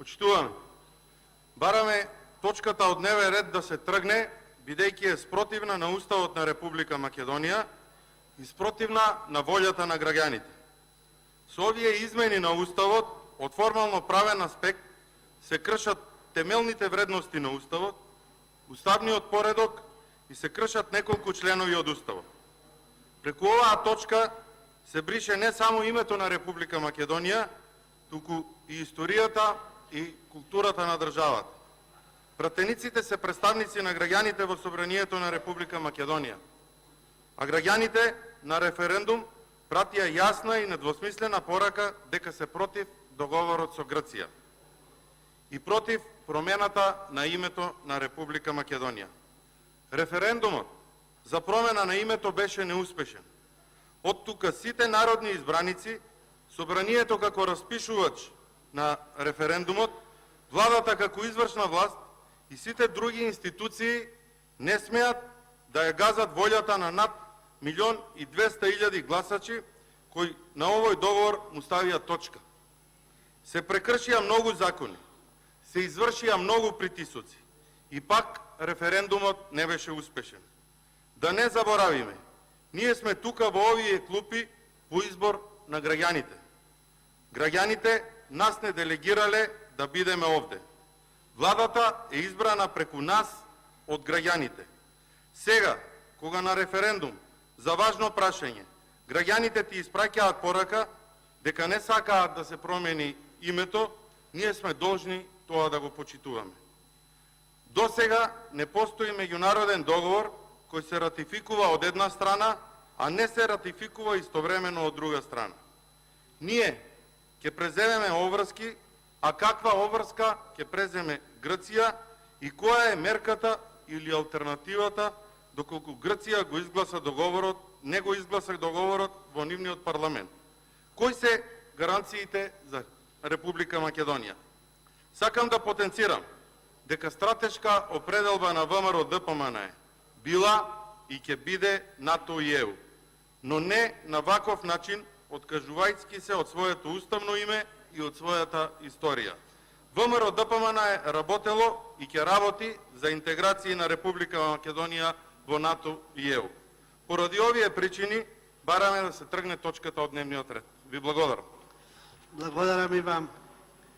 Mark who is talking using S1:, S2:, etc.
S1: Почитуваме. Бараме точката од дневен ред да се тргне, бидејќи е спротивна на Уставот на Република Македонија и спротивна на волјата на граѓаните. Со овие измени на Уставот, од формално правен аспект, се кршат темелните вредности на Уставот, уставниот поредок и се кршат неколку членови од Уставот. Преку оваа точка се брише не само името на Република Македонија, туку и историјата и културата на државата. Пратениците се представници на граѓаните во собранието на Република Македонија, а граѓаните на референдум пратија јасна и недвосмислена порака дека се против договорот со Грција и против промената на името на Република Македонија. Референдумот за промена на името беше неуспешен. Од тука сите народни избраници, собранието како распишувач на референдумот, владата како извршна власт и сите други институции не смеат да ја газат волјата на над 1.200.000 гласачи кои на овој договор му ставија точка. Се прекршија многу закони, се извршија многу притисоци и пак референдумот не беше успешен. Да не заборавиме, ние сме тука во овие клупи по избор на граѓаните. Граѓаните нас не делегирале да бидеме овде. Владата е избрана преку нас од граѓаните. Сега, кога на референдум за важно прашање, граѓаните ти испраќаат порака дека не сакаат да се промени името, ние сме должни тоа да го почитуваме. До сега не постои меѓународен договор кој се ратификува од една страна, а не се ратификува истовремено од друга страна. Ние ќе преземеме обврски, а каква обврска ќе преземе Грција и која е мерката или алтернативата доколку Грција го изгласа договорот, не го изгласа договорот во нивниот парламент. Кои се гаранциите за Република Македонија? Сакам да потенцирам дека стратешка определба на ВМРО ДПМН е била и ќе биде НАТО и ЕУ, но не на ваков начин, откажувајќи се од своето уставно име и од својата историја. ВМРО ДПМН е работело и ќе работи за интеграција на Република Македонија во НАТО и ЕУ. Поради овие причини бараме да се тргне точката од дневниот ред. Ви благодарам.
S2: Благодарам и вам.